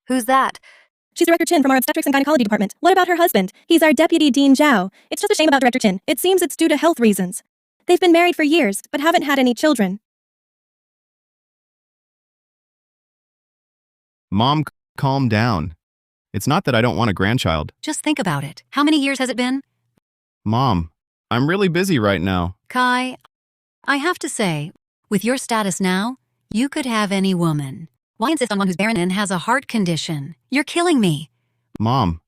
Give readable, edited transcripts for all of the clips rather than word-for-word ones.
Who's that? She's Director Chin from our obstetrics and gynecology department. What about her husband? He's our deputy, Dean Zhao. It's just a shame about Director Chin. It seems it's due to health reasons. They've been married for years, but haven't had any children. Mom, calm down. It's not that I don't want a grandchild. Just think about it. How many years has it been? Mom, I'm really busy right now. Kai, I have to say, with your status now, you could have any woman. Why insist on one who's barren and has a heart condition? You're killing me. Mom,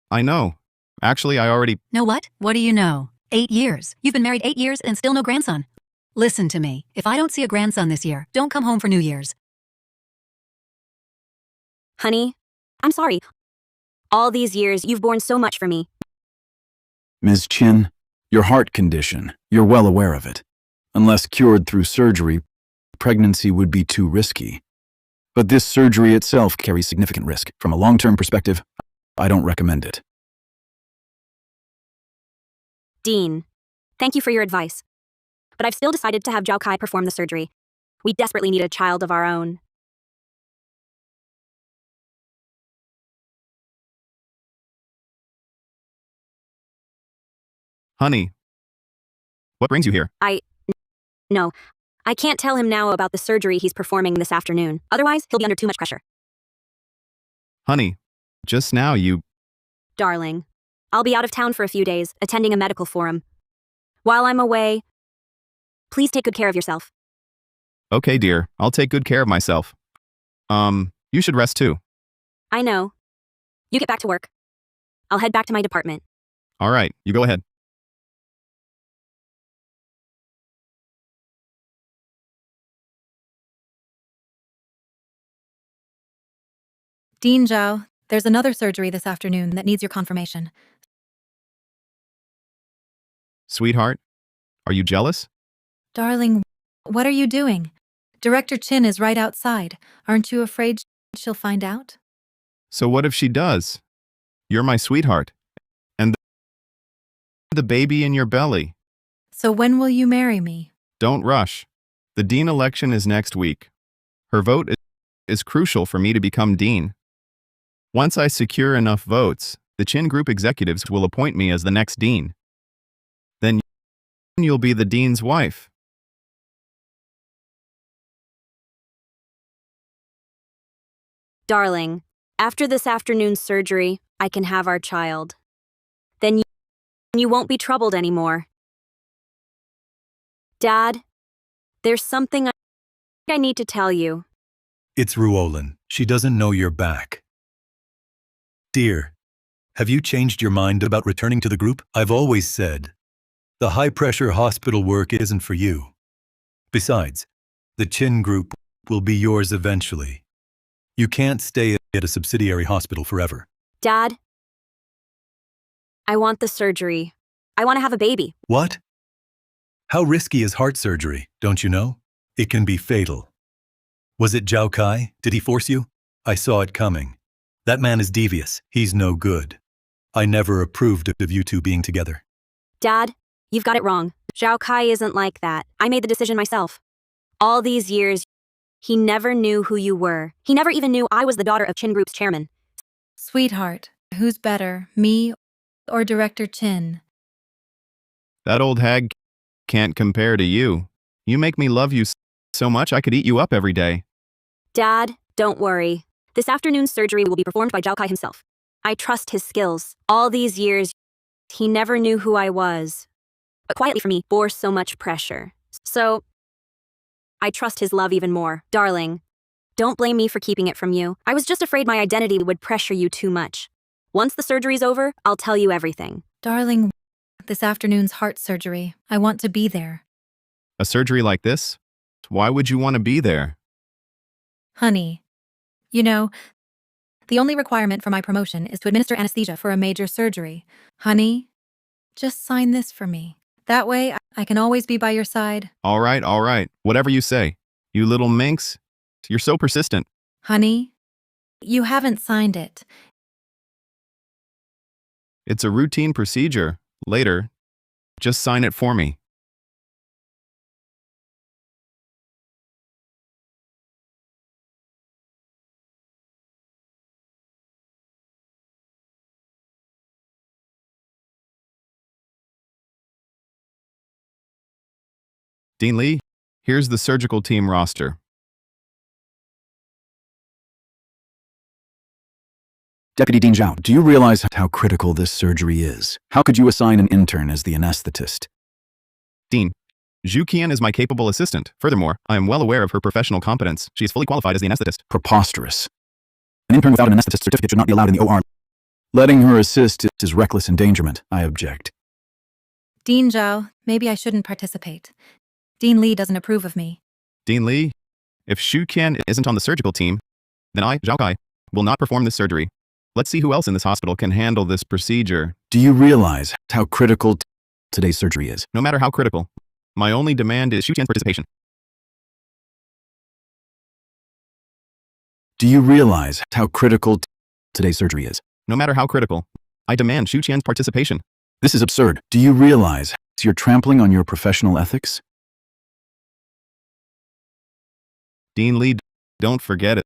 I know. Actually, I already... Know what? What do you know? 8 years. You've been married 8 years and still no grandson. Listen to me. If I don't see a grandson this year, don't come home for New Year's. Honey, I'm sorry. All these years, you've borne so much for me. Ms. Chin, your heart condition, you're well aware of it. Unless cured through surgery, pregnancy would be too risky. But this surgery itself carries significant risk. From a long-term perspective, I don't recommend it. Dean, thank you for your advice. But I've still decided to have Zhao Kai perform the surgery. We desperately need a child of our own. Honey, what brings you here? No, I can't tell him now about the surgery he's performing this afternoon. Otherwise, he'll be under too much pressure. Honey, just now you... Darling, I'll be out of town for a few days, attending a medical forum. While I'm away, please take good care of yourself. Okay, dear. I'll take good care of myself. You should rest too. I know. You get back to work. I'll head back to my department. All right, you go ahead. Dean Zhao, there's another surgery this afternoon that needs your confirmation. Sweetheart, are you jealous? Darling, what are you doing? Director Chin is right outside. Aren't you afraid she'll find out? So what if she does? You're my sweetheart. And the baby in your belly. So when will you marry me? Don't rush. The dean election is next week. Her vote is crucial for me to become dean. Once I secure enough votes, the Chin Group executives will appoint me as the next dean. Then you'll be the dean's wife. Darling, after this afternoon's surgery, I can have our child. Then you won't be troubled anymore. Dad, there's something I need to tell you. It's Ruolin. She doesn't know you're back. Dear, have you changed your mind about returning to the group? I've always said, the high-pressure hospital work isn't for you. Besides, the Chin Group will be yours eventually. You can't stay at a subsidiary hospital forever. Dad, I want the surgery. I want to have a baby. What? How risky is heart surgery, don't you know? It can be fatal. Was it Zhao Kai? Did he force you? I saw it coming. That man is devious. He's no good. I never approved of you two being together. Dad, you've got it wrong. Zhao Kai isn't like that. I made the decision myself. All these years, he never knew who you were. He never even knew I was the daughter of Chin Group's chairman. Sweetheart, who's better, me or Director Chin? That old hag can't compare to you. You make me love you so much I could eat you up every day. Dad, don't worry. This afternoon's surgery will be performed by Zhao Kai himself. I trust his skills. All these years, he never knew who I was. But quietly for me, bore so much pressure. So, I trust his love even more. Darling, don't blame me for keeping it from you. I was just afraid my identity would pressure you too much. Once the surgery's over, I'll tell you everything. Darling, this afternoon's heart surgery. I want to be there. A surgery like this? Why would you want to be there? Honey, you know, the only requirement for my promotion is to administer anesthesia for a major surgery. Honey, just sign this for me. That way, I can always be by your side. All right. Whatever you say. You little minx. You're so persistent. Honey, you haven't signed it. It's a routine procedure. Later, just sign it for me. Dean Lee, here's the surgical team roster. Deputy Dean Zhao, do you realize how critical this surgery is? How could you assign an intern as the anesthetist? Dean, Zhu Qian is my capable assistant. Furthermore, I am well aware of her professional competence. She is fully qualified as the anesthetist. Preposterous. An intern without an anesthetist certificate should not be allowed in the OR. Letting her assist is reckless endangerment. I object. Dean Zhao, maybe I shouldn't participate. Dean Lee doesn't approve of me. Dean Lee, if Zhu Qian isn't on the surgical team, then I, Zhao Kai, will not perform this surgery. Let's see who else in this hospital can handle this procedure. Do you realize how critical today's surgery is? No matter how critical, my only demand is Zhu Qian's participation. Do you realize how critical today's surgery is? No matter how critical, I demand Zhu Qian's participation. This is absurd. Do you realize you're trampling on your professional ethics? Dean Lee, don't forget it.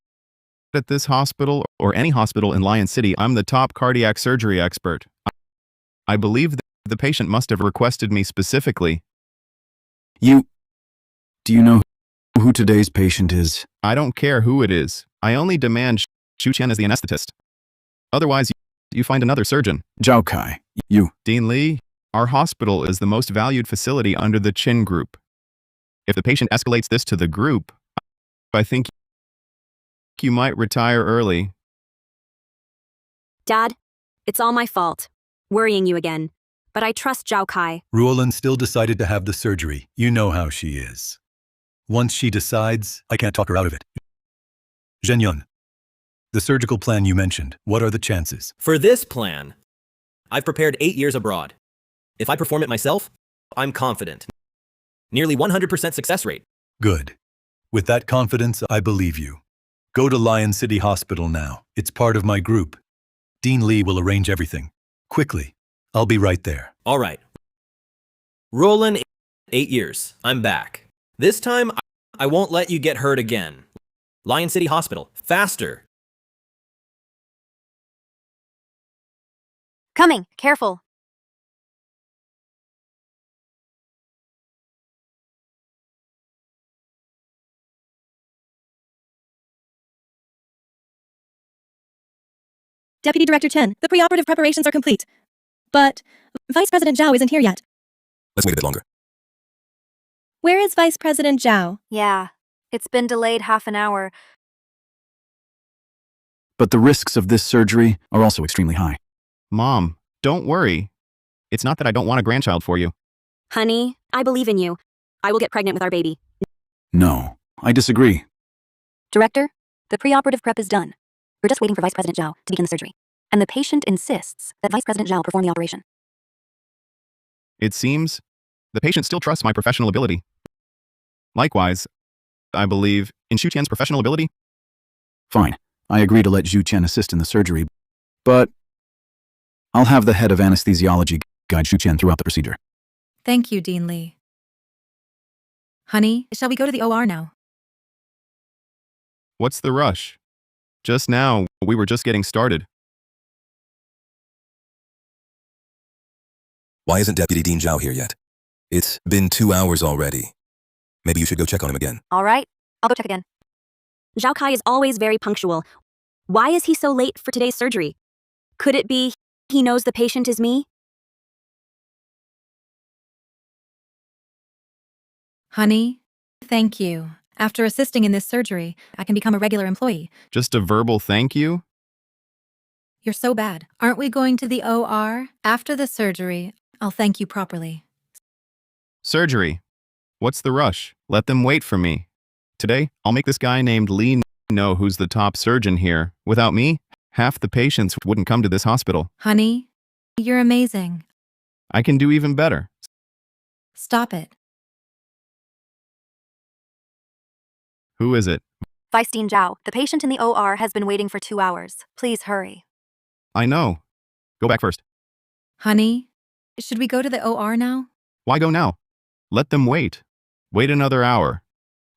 At this hospital, or any hospital in Lion City, I'm the top cardiac surgery expert. I believe that the patient must have requested me specifically. Do you know who today's patient is? I don't care who it is. I only demand Zhu Qian as the anesthetist. Otherwise, you find another surgeon. Zhao Kai, Dean Lee, our hospital is the most valued facility under the Qin group. If the patient escalates this to the group, I think you might retire early. Dad, it's all my fault. Worrying you again. But I trust Zhao Kai. Ruolin still decided to have the surgery. You know how she is. Once she decides, I can't talk her out of it. Zhenyun, the surgical plan you mentioned, what are the chances? For this plan, I've prepared 8 years abroad. If I perform it myself, I'm confident. Nearly 100% success rate. Good. With that confidence, I believe you. Go to Lion City Hospital now. It's part of my group. Dean Lee will arrange everything. Quickly. I'll be right there. All right. Rollin, 8 years. I'm back. This time, I won't let you get hurt again. Lion City Hospital. Faster. Coming, careful. Deputy Director Chen, the preoperative preparations are complete. But Vice President Zhao isn't here yet. Let's wait a bit longer. Where is Vice President Zhao? Yeah, it's been delayed half an hour. but the risks of this surgery are also extremely high. Mom, don't worry. It's not that I don't want a grandchild for you. Honey, I believe in you. I will get pregnant with our baby. No, I disagree. Director, the preoperative prep is done. We're just waiting for Vice President Zhao to begin the surgery. And the patient insists that Vice President Zhao perform the operation. It seems the patient still trusts my professional ability. Likewise, I believe in Xu Qian's professional ability. Fine, I agree to let Zhu Qian assist in the surgery, but I'll have the head of anesthesiology guide Xu Qian throughout the procedure. Thank you, Dean Lee. Honey, shall we go to the OR now? What's the rush? Just now, we were just getting started. Why isn't Deputy Dean Zhao here yet? It's been 2 hours already. Maybe you should go check on him again. All right, I'll go check again. Zhao Kai is always very punctual. Why is he so late for today's surgery? Could it be he knows the patient is me? Honey, thank you. After assisting in this surgery, I can become a regular employee. Just a verbal thank you? You're so bad. Aren't we going to the OR? After the surgery, I'll thank you properly. Surgery. What's the rush? Let them wait for me. Today, I'll make this guy named Lee know who's the top surgeon here. Without me, half the patients wouldn't come to this hospital. Honey, you're amazing. I can do even better. Stop it. Who is it? Vice Dean Zhao, the patient in the OR has been waiting for 2 hours. Please hurry. I know. Go back first. Honey, should we go to the OR now? Why go now? Let them wait. Wait another hour.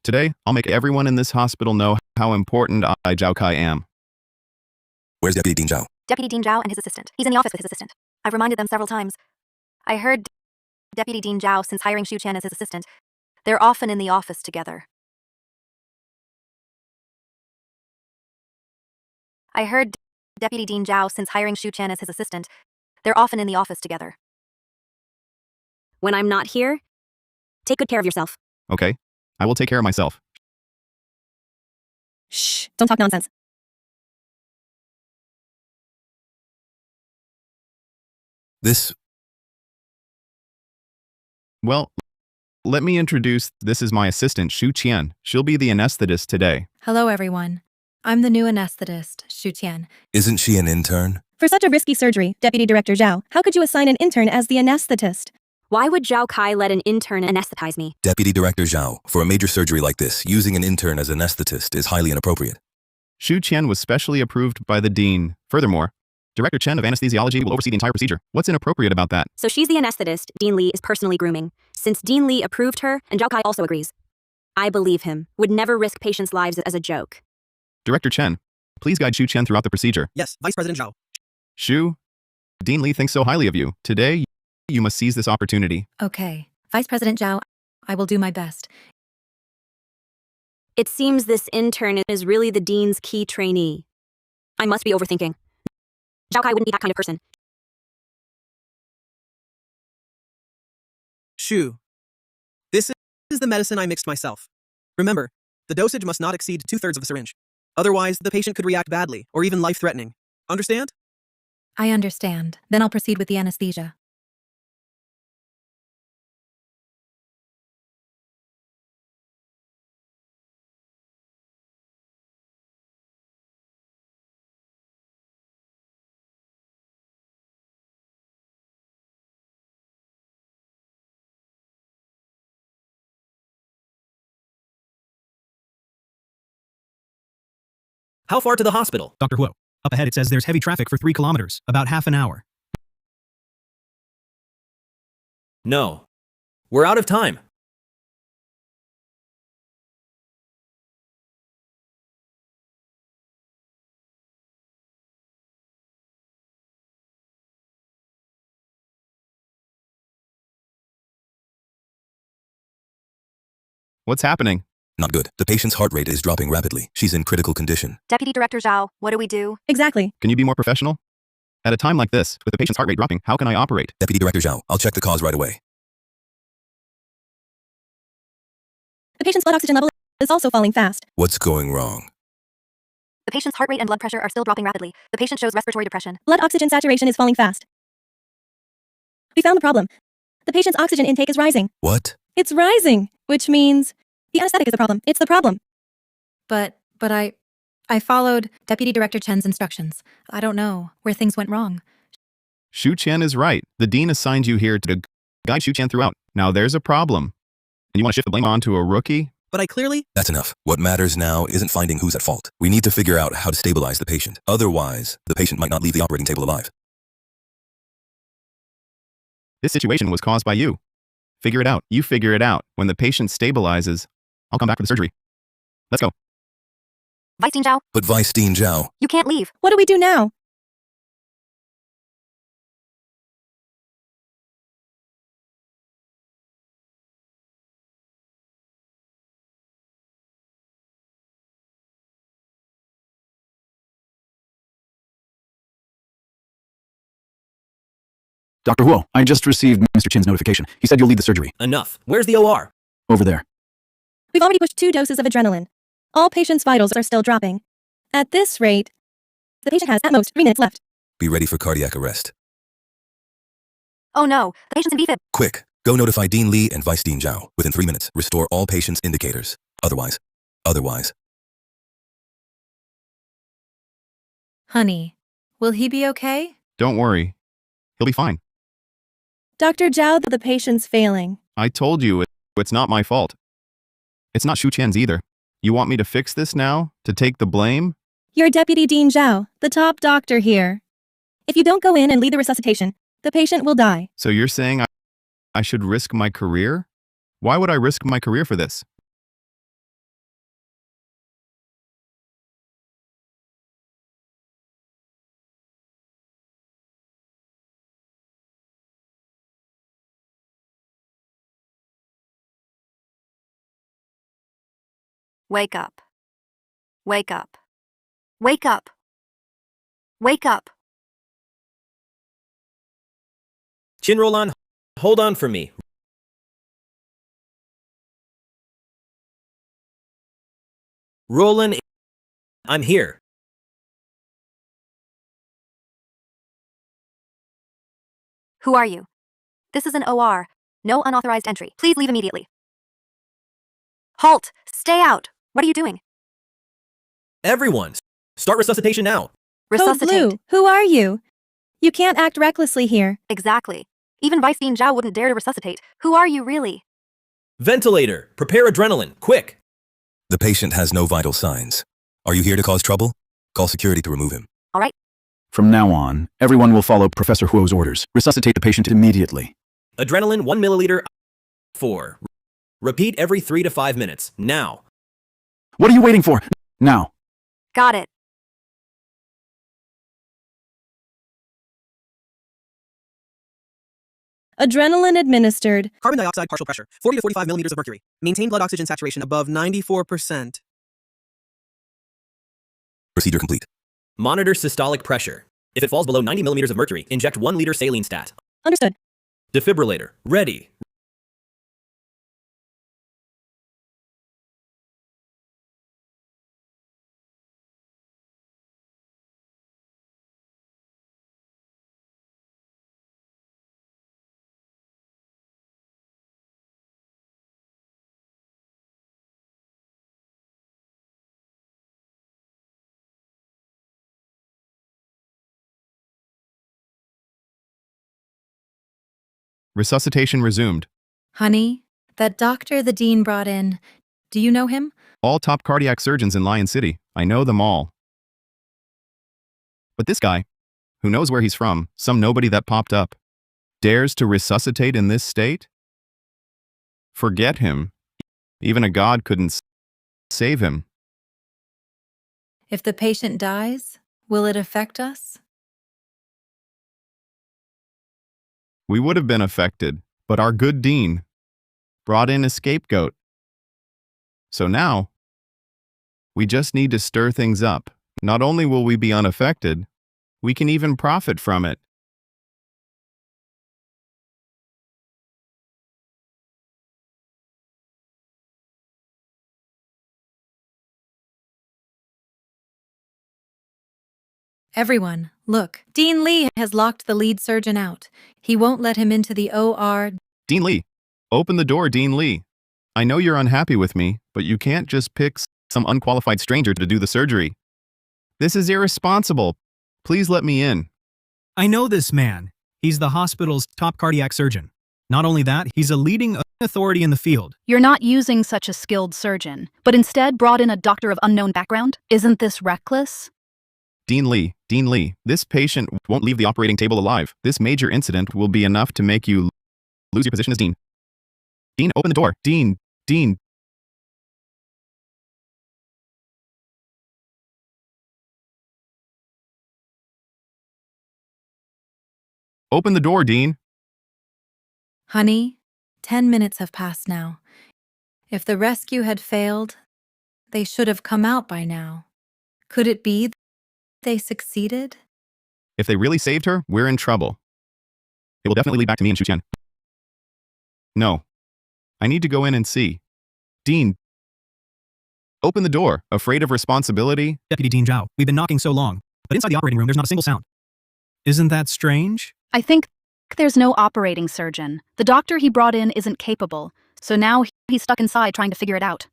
Today, I'll make everyone in this hospital know how important I, Zhao Kai, am. Where's Deputy Dean Zhao? Deputy Dean Zhao and his assistant. He's in the office with his assistant. I've reminded them several times. I heard Deputy Dean Zhao, since hiring Xu Qian as his assistant, They're often in the office together. I heard Deputy Dean Zhao since hiring Shu Qian as his assistant. They're often in the office together. When I'm not here, take good care of yourself. Okay. I will take care of myself. Shh, don't talk nonsense. This Well, let me introduce, this is my assistant, Shu Qian. She'll be the anesthetist today. Hello, everyone. I'm the new anesthetist, Shu Tian. isn't she an intern? For such a risky surgery, Deputy Director Zhao, how could you assign an intern as the anesthetist? Why would Zhao Kai let an intern anesthetize me? Deputy Director Zhao, for a major surgery like this, using an intern as anesthetist is highly inappropriate. Shu Qian was specially approved by the dean. Furthermore, Director Chen of Anesthesiology will oversee the entire procedure. What's inappropriate about that? So she's the anesthetist Dean Li is personally grooming. Since Dean Li approved her, and Zhao Kai also agrees. I believe him. Would never risk patients' lives as a joke. Director Chen, please guide Shu Qian throughout the procedure. Yes, Vice President Zhao. Shu, Dean Li thinks so highly of you. Today, you must seize this opportunity. Okay. Vice President Zhao, I will do my best. It seems this intern is really the dean's key trainee. I must be overthinking. Zhao Kai wouldn't be that kind of person. Shu. This is the medicine I mixed myself. Remember, the dosage must not exceed 2/3 of the syringe. Otherwise, the patient could react badly, or even life-threatening. Understand? I understand. Then I'll proceed with the anesthesia. How far to the hospital? Dr. Huo, up ahead it says there's heavy traffic for 3 kilometers, about half an hour. No. We're out of time. What's happening? Not good. The patient's heart rate is dropping rapidly. She's in critical condition. Deputy Director Zhao, what do we do? Exactly. Can you be more professional? At a time like this, with the patient's heart rate dropping, how can I operate? Deputy Director Zhao, I'll check the cause right away. The patient's blood oxygen level is also falling fast. What's going wrong? The patient's heart rate and blood pressure are still dropping rapidly. The patient shows respiratory depression. Blood oxygen saturation is falling fast. We found the problem. The patient's oxygen intake is rising. What? It's rising, which means the anesthetic is the problem. It's the problem. But I followed Deputy Director Chen's instructions. I don't know where things went wrong. Shu Qian is right. The dean assigned you here to guide Shu Qian throughout. Now there's a problem. And you want to shift the blame onto a rookie? But I clearly... That's enough. What matters now isn't finding who's at fault. We need to figure out how to stabilize the patient. Otherwise, the patient might not leave the operating table alive. This situation was caused by you. Figure it out. You figure it out. When the patient stabilizes, I'll come back for the surgery. Let's go. Vice Dean Zhao, But Vice Dean Zhao, you can't leave. What do we do now? Dr. Huo, I just received Mr. Chin's notification. He said you'll lead the surgery. Enough. Where's the OR? Over there. We've already pushed 2 doses of adrenaline. All patients' vitals are still dropping. At this rate, the patient has at most 3 minutes left. be ready for cardiac arrest. Oh no, the patient's in VFib. Quick, go notify Dean Li and Vice Dean Zhao. Within 3 minutes, restore all patients' indicators. Otherwise. Honey, will he be okay? Don't worry. He'll be fine. Dr. Zhao, the patient's failing. I told you it's not my fault. It's not Shu Qian's either. You want me to fix this now? To take the blame? You're Deputy Dean Zhao, the top doctor here. If you don't go in and lead the resuscitation, the patient will die. So you're saying I should risk my career? Why would I risk my career for this? Wake up. Wake up. Wake up. Wake up. Chin roll on. Hold on for me. Roland, I'm here. Who are you? This is an OR. No unauthorized entry. Please leave immediately. Halt! Stay out! What are you doing? Everyone, start resuscitation now. Code Resuscitate. Blue, who are you? You can't act recklessly here. Exactly. Even Vice Dean Zhao wouldn't dare to resuscitate. Who are you really? Ventilator, prepare adrenaline, quick. The patient has no vital signs. Are you here to cause trouble? Call security to remove him. All right. From now on, everyone will follow Professor Huo's orders. Resuscitate the patient immediately. Adrenaline 1 milliliter. 4. Repeat every 3 to 5 minutes. Now. What are you waiting for? Now. Got it. Adrenaline administered. Carbon dioxide partial pressure, 40 to 45 millimeters of mercury. Maintain blood oxygen saturation above 94%. Procedure complete. Monitor systolic pressure. If it falls below 90 millimeters of mercury, inject 1 liter saline stat. Understood. Defibrillator, ready. Resuscitation resumed. Honey, that doctor the dean brought in, do you know him? All top cardiac surgeons in Lion City. I know them all. But this guy, who knows where he's from, some nobody that popped up, dares to resuscitate in this state? Forget him. Even a god couldn't save him. If the patient dies, will it affect us? We would have been affected, but our good dean brought in a scapegoat. So now, we just need to stir things up. Not only will we be unaffected, we can even profit from it. Everyone, look. Dean Lee has locked the lead surgeon out. He won't let him into the OR. Dean Lee, open the door, Dean Lee. I know you're unhappy with me, but you can't just pick some unqualified stranger to do the surgery. This is irresponsible. Please let me in. I know this man. He's the hospital's top cardiac surgeon. Not only that, he's a leading authority in the field. You're not using such a skilled surgeon, but instead brought in a doctor of unknown background? Isn't this reckless? Dean Lee, this patient won't leave the operating table alive. This major incident will be enough to make you lose your position as dean. Dean, open the door. Dean. Open the door, Dean. Honey, 10 minutes have passed now. If the rescue had failed, they should have come out by now. Could it be they succeeded? If they really saved her, we're in trouble. It will definitely lead back to me and Shuqian. No. I need to go in and see. Dean. Open the door. Afraid of responsibility? Deputy Dean Zhao, we've been knocking so long, but inside the operating room there's not a single sound. Isn't that strange? I think there's no operating surgeon. The doctor he brought in isn't capable, so now he's stuck inside trying to figure it out.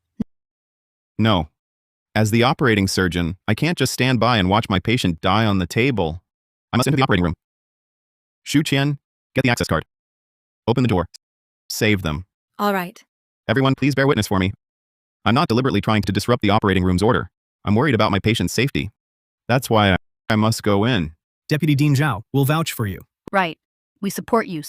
No. As the operating surgeon, I can't just stand by and watch my patient die on the table. I must enter the operating room. Shuqian, get the access card. Open the door. Save them. All right. Everyone, please bear witness for me. I'm not deliberately trying to disrupt the operating room's order. I'm worried about my patient's safety. That's why I must go in. Deputy Dean Zhao will vouch for you. Right. We support you.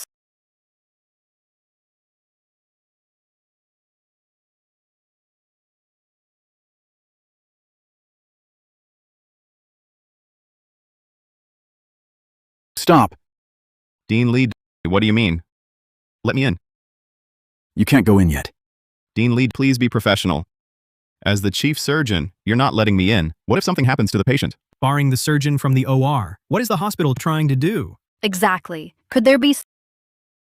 Stop. Dean Lee, what do you mean? Let me in. You can't go in yet. Dean Lee, please be professional. As the chief surgeon, you're not letting me in. What if something happens to the patient? Barring the surgeon from the OR, what is the hospital trying to do? Exactly. Could there be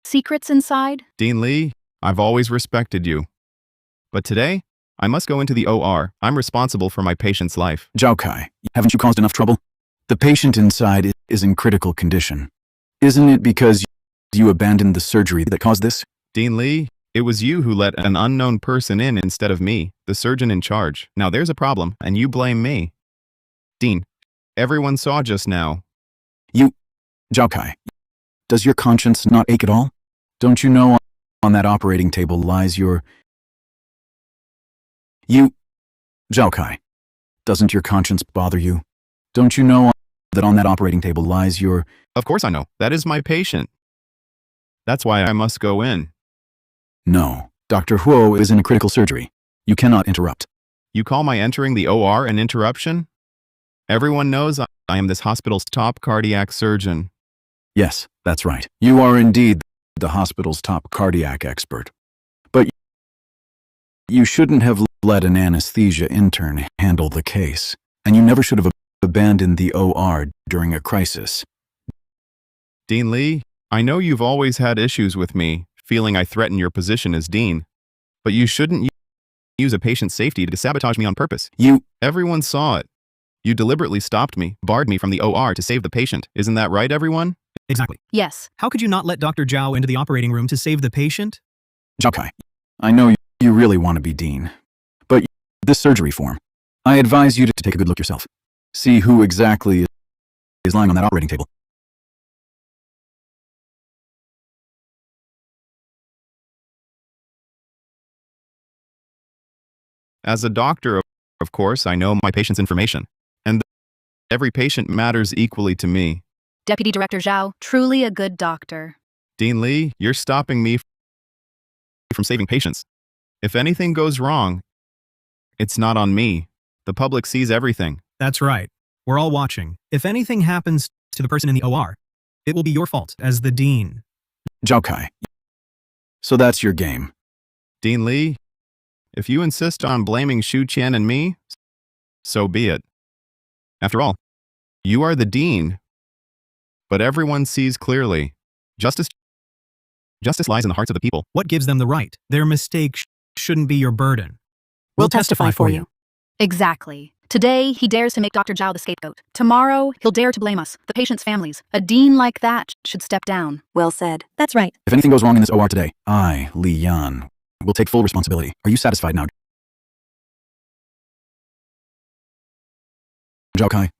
secrets inside? Dean Lee, I've always respected you. But today, I must go into the OR. I'm responsible for my patient's life. Zhao Kai, haven't you caused enough trouble? The patient inside is in critical condition. Isn't it because you abandoned the surgery that caused this? Dean Lee, it was you who let an unknown person in instead of me, the surgeon in charge. Now there's a problem, and you blame me. Dean, everyone saw just now. Zhao Kai, does your conscience not ache at all? Don't you know on that operating table lies your... Zhao Kai, doesn't your conscience bother you? Don't you know that on that operating table lies your... Of course I know. That is my patient. That's why I must go in. No, Dr. Huo is in a critical surgery. You cannot interrupt. You call my entering the OR an interruption? Everyone knows I am this hospital's top cardiac surgeon. Yes, that's right. You are indeed the hospital's top cardiac expert. But you shouldn't have let an anesthesia intern handle the case. And you never should have abandoned the OR during a crisis. Dean Lee, I know you've always had issues with me, feeling I threaten your position as dean. But you shouldn't use a patient's safety to sabotage me on purpose. Everyone saw it. You deliberately stopped me, barred me from the OR to save the patient. Isn't that right, everyone? Exactly. Yes. How could you not let Dr. Zhao into the operating room to save the patient? Zhao Kai, I know you really want to be dean. But this surgery form, I advise you to take a good look yourself. See who exactly is lying on that operating table. As a doctor, of course, I know my patient's information. And every patient matters equally to me. Deputy Director Zhao, truly a good doctor. Dean Lee, you're stopping me from saving patients. If anything goes wrong, it's not on me. The public sees everything. That's right. We're all watching. If anything happens to the person in the OR, it will be your fault as the dean. Zhao Kai. So that's your game. Dean Lee, if you insist on blaming Xu Qian and me, so be it. After all, you are the dean. But everyone sees clearly. Justice lies in the hearts of the people. What gives them the right? Their mistake shouldn't be your burden. We'll testify for you. Exactly. Today, he dares to make Dr. Zhao the scapegoat. Tomorrow, he'll dare to blame us, the patient's families. A dean like that should step down. Well said. That's right. If anything goes wrong in this OR today, I, Li Yan, will take full responsibility. Are you satisfied now? Zhao Kai.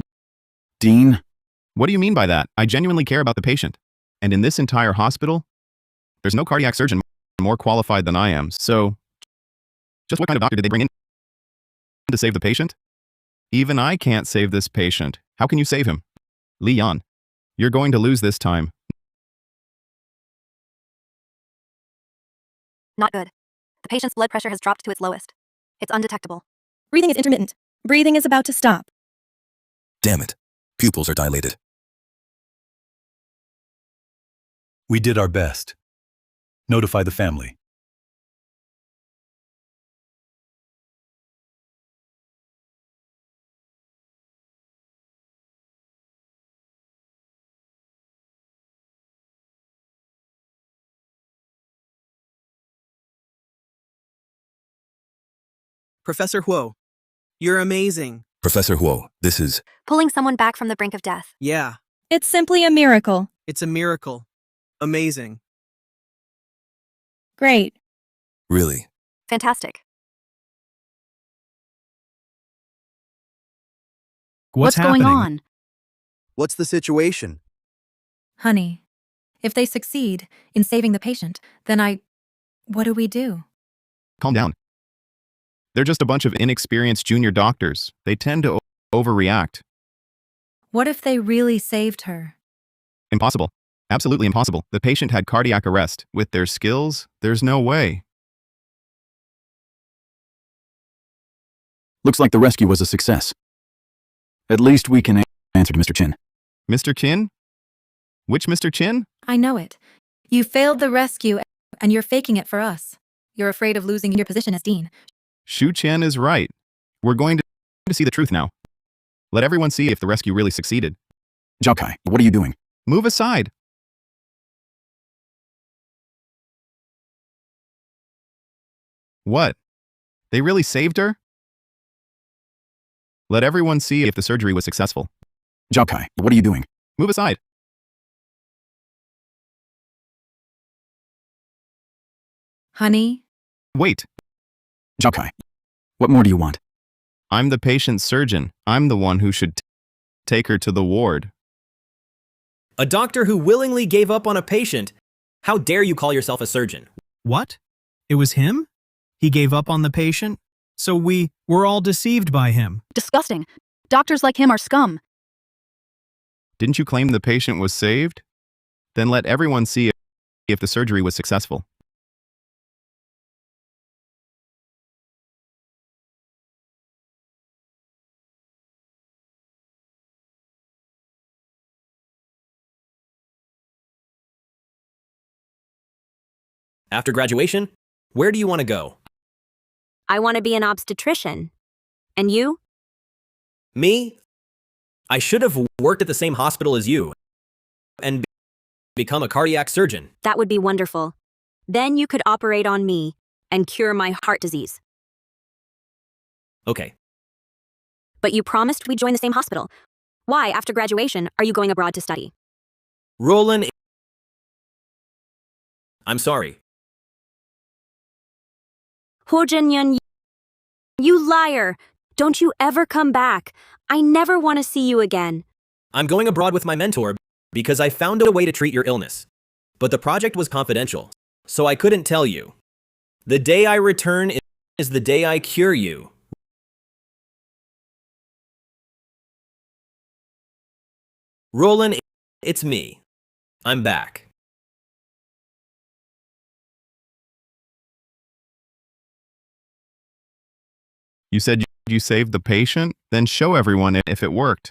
Dean? What do you mean by that? I genuinely care about the patient. And in this entire hospital, there's no cardiac surgeon more qualified than I am. So, just what kind of doctor did they bring in to save the patient? Even I can't save this patient. How can you save him? Li Yan, you're going to lose this time. Not good. The patient's blood pressure has dropped to its lowest. It's undetectable. Breathing is intermittent. Breathing is about to stop. Damn it. Pupils are dilated. We did our best. Notify the family. Professor Huo, you're amazing. Professor Huo, this is... Pulling someone back from the brink of death. Yeah, It's simply a miracle. it's a miracle. Amazing. Great. Really? Fantastic. What's going happening? on? What's the situation? Honey, if they succeed in saving the patient, then what do we do? Calm down. They're just a bunch of inexperienced junior doctors. They tend to overreact. What if they really saved her? Impossible. Absolutely impossible. The patient had cardiac arrest. With their skills, there's no way. Looks like the rescue was a success. At least we can answer to Mr. Chin. Mr. Qin? Which Mr. Qin? I know it. You failed the rescue and you're faking it for us. You're afraid of losing your position as dean. Xu Qian is right. We're going to see the truth now. Let everyone see if the rescue really succeeded. Zhao Kai, what are you doing? Move aside. What? They really saved her? Let everyone see if the surgery was successful. Zhao Kai, what are you doing? Move aside. Honey? Wait. Zhao Kai, what more do you want? I'm the patient's surgeon. I'm the one who should take her to the ward. A doctor who willingly gave up on a patient? How dare you call yourself a surgeon? What? It was him? He gave up on the patient? So we were all deceived by him. Disgusting. Doctors like him are scum. Didn't you claim the patient was saved? Then let everyone see if the surgery was successful. After graduation, where do you want to go? I want to be an obstetrician. And you? Me? I should have worked at the same hospital as you and become a cardiac surgeon. That would be wonderful. Then you could operate on me and cure my heart disease. Okay. But you promised we'd join the same hospital. Why, after graduation, are you going abroad to study? Roland, I'm sorry. Ho Jin-yun, you liar! Don't you ever come back. I never want to see you again. I'm going abroad with my mentor because I found a way to treat your illness. But the project was confidential, so I couldn't tell you. The day I return is the day I cure you. Roland, it's me. I'm back. You said you saved the patient? Then show everyone if it worked.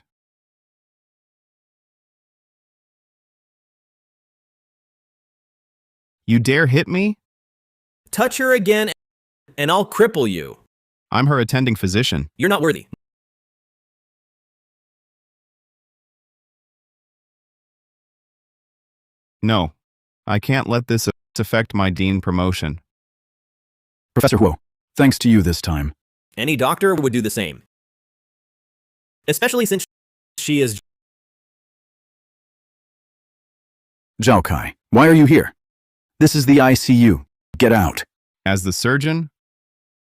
You dare hit me? Touch her again and I'll cripple you. I'm her attending physician. You're not worthy. No, I can't let this affect my dean promotion. Professor Huo, thanks to you this time. Any doctor would do the same. Especially since she is... Zhao Kai, why are you here? This is the ICU. Get out. As the surgeon,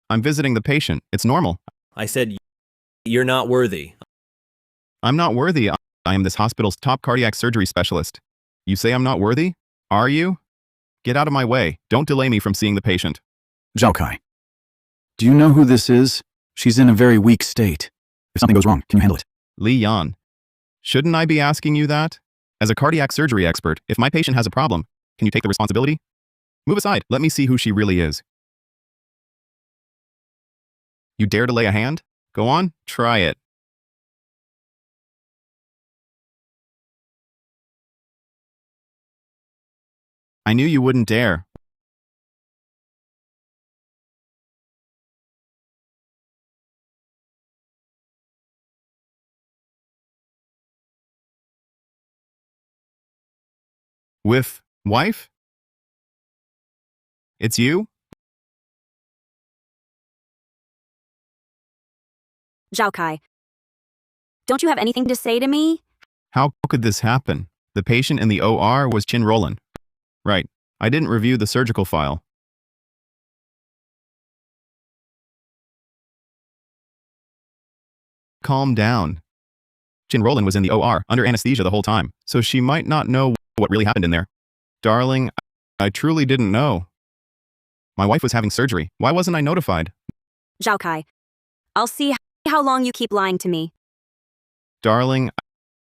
I'm visiting the patient. It's normal. I said, you're not worthy. I'm not worthy. I am this hospital's top cardiac surgery specialist. You say I'm not worthy? Are you? Get out of my way. Don't delay me from seeing the patient. Zhao Kai, do you know who this is? She's in a very weak state. If something goes wrong, can you handle it? Li Yan. Shouldn't I be asking you that? As a cardiac surgery expert, if my patient has a problem, can you take the responsibility? Move aside. Let me see who she really is. You dare to lay a hand? Go on, try it. I knew you wouldn't dare. With wife? It's you? Zhao Kai, don't you have anything to say to me? How could this happen? The patient in the OR was Chin Roland. Right. I didn't review the surgical file. Calm down. Chin Roland was in the OR under anesthesia the whole time, so she might not know what really happened in there. Darling, I truly didn't know. My wife was having surgery. Why wasn't I notified? Zhao Kai, I'll see how long you keep lying to me. Darling,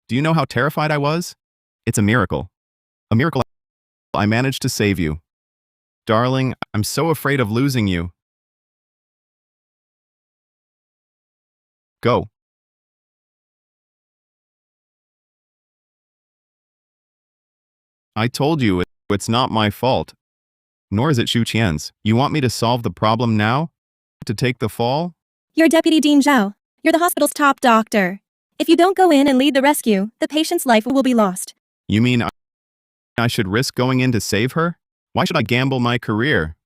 do you know how terrified I was? It's a miracle. A miracle I managed to save you. Darling, I'm so afraid of losing you. Go. I told you it's not my fault. Nor is it Xu Qian's. You want me to solve the problem now? To take the fall? You're Deputy Dean Zhao. You're the hospital's top doctor. If you don't go in and lead the rescue, the patient's life will be lost. You mean I should risk going in to save her? Why should I gamble my career?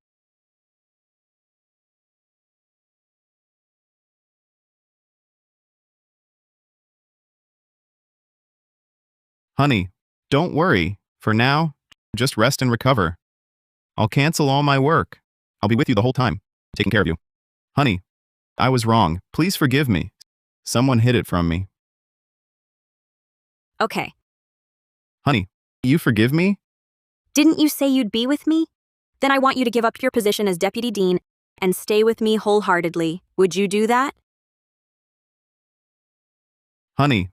Honey, don't worry. For now, just rest and recover. I'll cancel all my work. I'll be with you the whole time, taking care of you. Honey, I was wrong. Please forgive me. Someone hid it from me. Okay. Honey, you forgive me? Didn't you say you'd be with me? Then I want you to give up your position as Deputy Dean and stay with me wholeheartedly. Would you do that? Honey,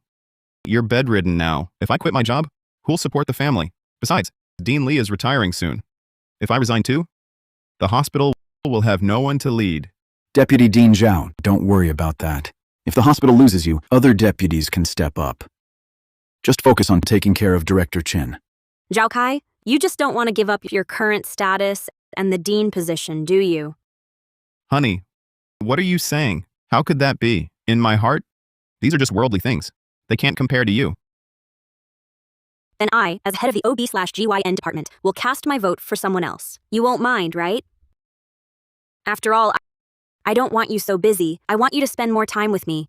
you're bedridden now. If I quit my job, who'll support the family? Besides, Dean Lee is retiring soon. If I resign too, the hospital will have no one to lead. Deputy Dean Zhao, don't worry about that. If the hospital loses you, other deputies can step up. Just focus on taking care of Director Chen. Zhao Kai, you just don't want to give up your current status and the dean position, do you? Honey, what are you saying? How could that be? In my heart, these are just worldly things. They can't compare to you. Then I, as head of the OB/GYN department, will cast my vote for someone else. You won't mind, right? After all, I don't want you so busy. I want you to spend more time with me.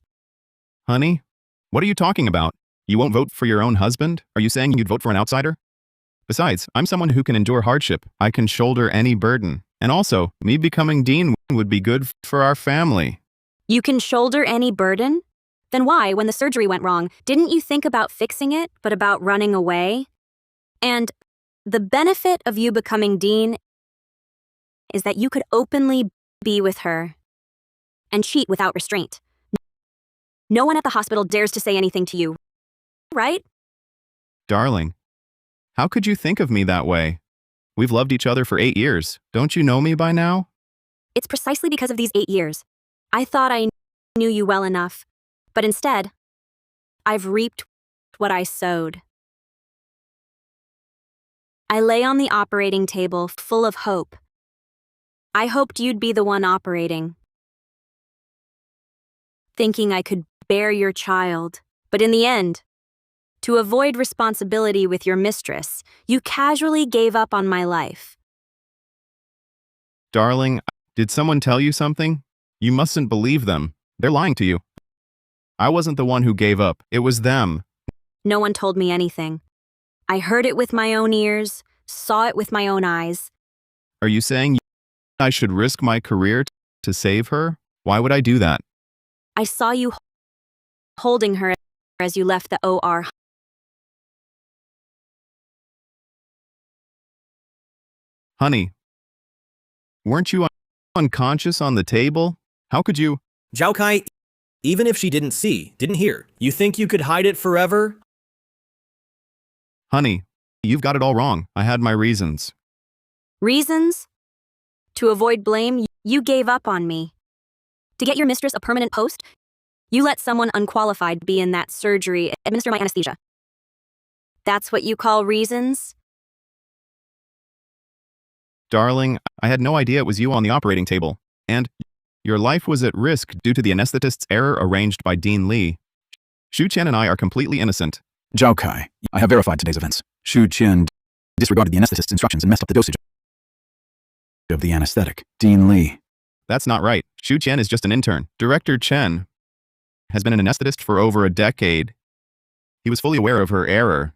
Honey, what are you talking about? You won't vote for your own husband? Are you saying you'd vote for an outsider? Besides, I'm someone who can endure hardship. I can shoulder any burden. And also, me becoming dean would be good for our family. You can shoulder any burden? Then why, when the surgery went wrong, didn't you think about fixing it, but about running away? And the benefit of you becoming dean is that you could openly be with her and cheat without restraint. No one at the hospital dares to say anything to you, right? Darling, how could you think of me that way? We've loved each other for 8 years. Don't you know me by now? It's precisely because of these 8 years. I thought I knew you well enough, but instead, I've reaped what I sowed. I lay on the operating table full of hope. I hoped you'd be the one operating, thinking I could bear your child. But in the end, to avoid responsibility with your mistress, you casually gave up on my life. Darling, did someone tell you something? You mustn't believe them. They're lying to you. I wasn't the one who gave up. It was them. No one told me anything. I heard it with my own ears, saw it with my own eyes. Are you saying I should risk my career to save her? Why would I do that? I saw you holding her as you left the OR. Honey, weren't you unconscious on the table? How could you? Zhao Kai, even if she didn't see, didn't hear, you think you could hide it forever? Honey, you've got it all wrong. I had my reasons. Reasons? To avoid blame, you gave up on me. To get your mistress a permanent post, you let someone unqualified be in that surgery, administer my anesthesia. That's what you call reasons? Darling, I had no idea it was you on the operating table. And your life was at risk due to the anesthetist's error arranged by Dean Lee. Shu Chen and I are completely innocent. Zhao Kai, I have verified today's events. Shu Chen disregarded the anesthetist's instructions and messed up the dosage of the anesthetic. Dean Lee. That's not right. Shu Chen is just an intern. Director Chen has been an anesthetist for over a decade. He was fully aware of her error,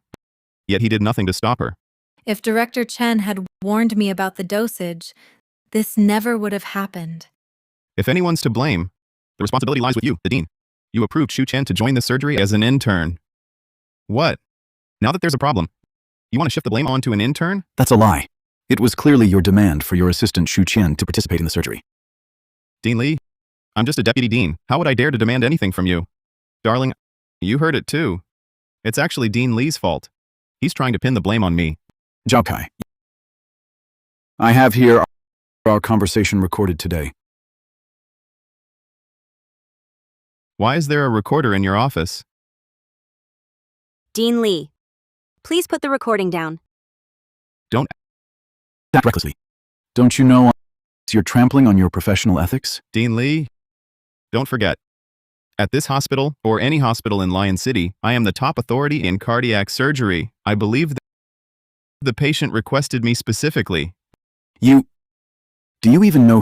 yet he did nothing to stop her. If Director Chen had warned me about the dosage, this never would have happened. If anyone's to blame, the responsibility lies with you, the dean. You approved Shu Chen to join the surgery as an intern. What? Now that there's a problem, you want to shift the blame onto an intern? That's a lie. It was clearly your demand for your assistant Shu Chen to participate in the surgery. Dean Lee, I'm just a deputy dean. How would I dare to demand anything from you? Darling, you heard it too. It's actually Dean Lee's fault. He's trying to pin the blame on me. Zhao Kai, I have here our conversation recorded today. Why is there a recorder in your office? Dean Lee, please put the recording down. Don't act recklessly. Don't you know you're trampling on your professional ethics? Dean Lee, Don't forget, at this hospital, or any hospital in Lion City, I am the top authority in cardiac surgery. I believe that the patient requested me specifically. Do you even know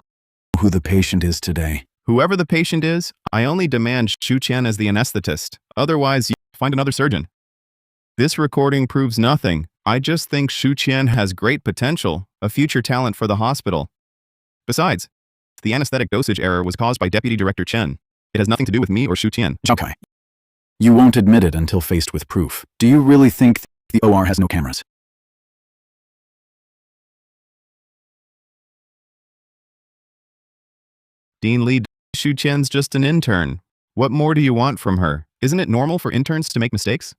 who the patient is today? Whoever the patient is, I only demand Shu Qian as the anesthetist. Otherwise, you find another surgeon. This recording proves nothing. I just think Shu Qian has great potential, a future talent for the hospital. Besides, the anesthetic dosage error was caused by Deputy Director Chen. It has nothing to do with me or Shu Qian. Okay. You won't admit it until faced with proof. Do you really think the OR has no cameras? Dean Li, Shu Qian's just an intern. What more do you want from her? Isn't it normal for interns to make mistakes?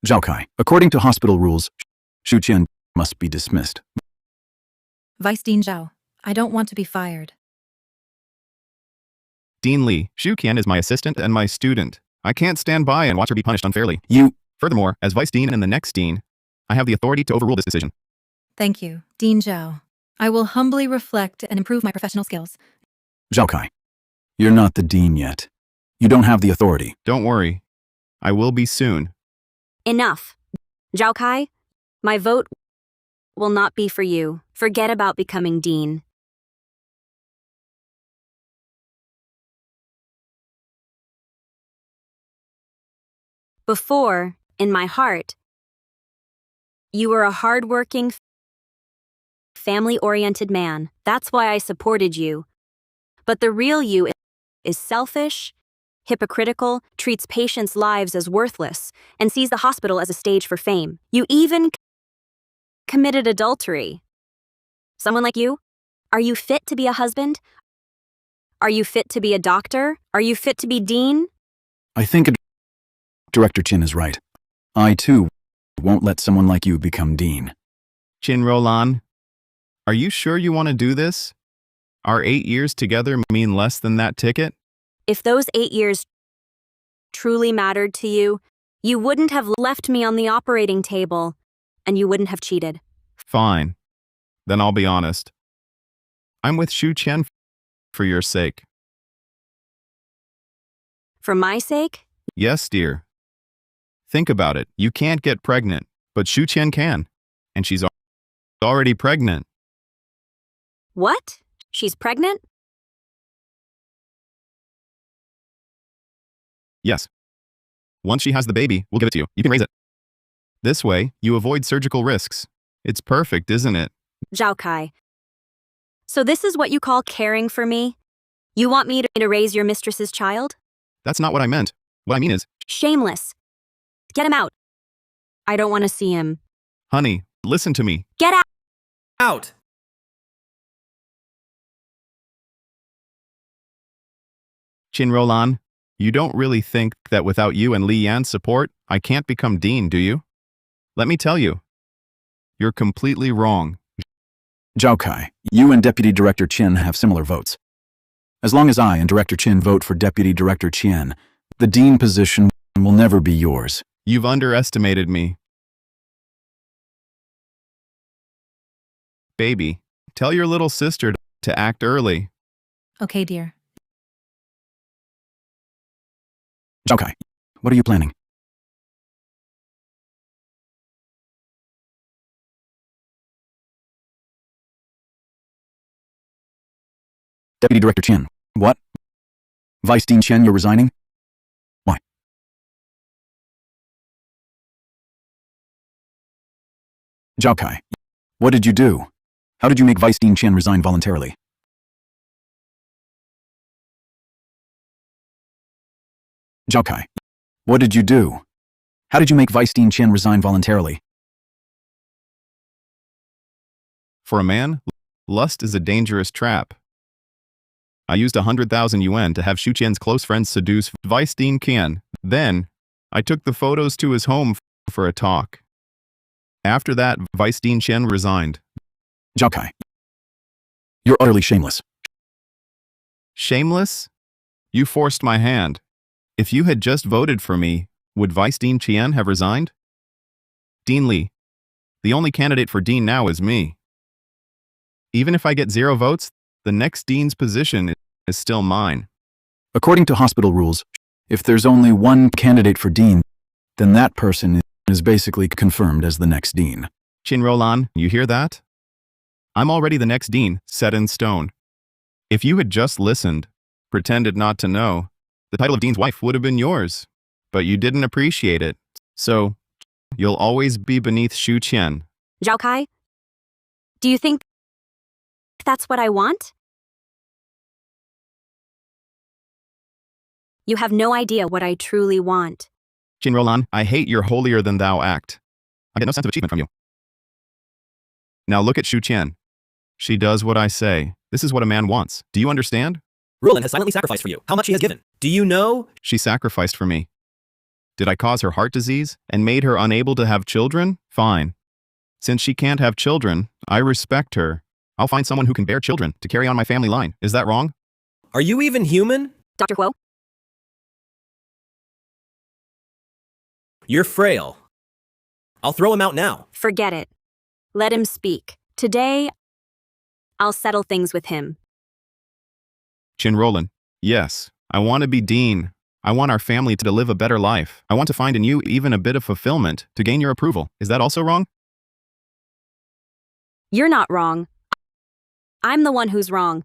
Zhao Kai, according to hospital rules, Shu Qian must be dismissed. Vice Dean Zhao, I don't want to be fired. Dean Li, Shu Qian is my assistant and my student. I can't stand by and watch her be punished unfairly. Furthermore, as vice dean and the next dean, I have the authority to overrule this decision. Thank you, Dean Zhao. I will humbly reflect and improve my professional skills. Zhao Kai, you're not the dean yet. You don't have the authority. Don't worry. I will be soon. Enough. Zhao Kai, my vote will not be for you. Forget about becoming dean. Before, in my heart, you were a hardworking, family-oriented man. That's why I supported you. But the real you is selfish, hypocritical, treats patients' lives as worthless, and sees the hospital as a stage for fame. You even committed adultery. Someone like you? Are you fit to be a husband? Are you fit to be a doctor? Are you fit to be dean? I think Director Qin is right. I, too, won't let someone like you become dean. Qin Rolan, are you sure you want to do this? Our 8 years together mean less than that ticket? If those 8 years truly mattered to you, you wouldn't have left me on the operating table, and you wouldn't have cheated. Fine. Then I'll be honest. I'm with Shu Qian for your sake. For my sake? Yes, dear. Think about it. You can't get pregnant, but Shu Qian can. And she's already pregnant. What? She's pregnant? Yes. Once she has the baby, we'll give it to you. You can raise it. This way, you avoid surgical risks. It's perfect, isn't it? Zhao Kai. So this is what you call caring for me? You want me to raise your mistress's child? That's not what I meant. What I mean is... Shameless. Get him out. I don't want to see him. Honey, listen to me. Get out! Out! Qin Rolan, you don't really think that without you and Li Yan's support, I can't become dean, do you? Let me tell you. You're completely wrong. Zhao Kai, you and Deputy Director Qin have similar votes. As long as I and Director Qin vote for Deputy Director Qin, the dean position will never be yours. You've underestimated me. Baby, tell your little sister to act early. Okay, dear. Zhao Kai, what are you planning? Deputy Director Qin, what? Vice Dean Chen, you're resigning? Why? Zhao Kai, what did you do? How did you make Vice Dean Chen resign voluntarily? Zhao Kai, what did you do? How did you make Vice Dean Chen resign voluntarily? For a man, lust is a dangerous trap. I used 100,000 yuan to have Shu Qian's close friends seduce Vice Dean Qian. Then, I took the photos to his home for a talk. After that, Vice Dean Qian resigned. Zhao Kai, you're utterly shameless. Shameless? You forced my hand. If you had just voted for me, would Vice Dean Qian have resigned? Dean Li, the only candidate for dean now is me. Even if I get 0 votes, the next dean's position is still mine. According to hospital rules, if there's only one candidate for dean, then that person is basically confirmed as the next dean. Chin Rolan, you hear that? I'm already the next dean, set in stone. If you had just listened, pretended not to know, the title of dean's wife would have been yours. But you didn't appreciate it. So, you'll always be beneath Shu Qian. Zhao Kai, do you think that's what I want? You have no idea what I truly want. Chin Rolan, I hate your holier-than-thou act. I get no sense of achievement from you. Now look at Shu Qian. She does what I say. This is what a man wants. Do you understand? Roland has silently sacrificed for you. How much she has given. Do you know? She sacrificed for me. Did I cause her heart disease and made her unable to have children? Fine. Since she can't have children, I respect her. I'll find someone who can bear children to carry on my family line. Is that wrong? Are you even human? Dr. Huo? You're frail. I'll throw him out now. Forget it. Let him speak. Today, I'll settle things with him. Chin Roland, yes, I want to be dean. I want our family to live a better life. I want to find in you even a bit of fulfillment to gain your approval. Is that also wrong? You're not wrong. I'm the one who's wrong.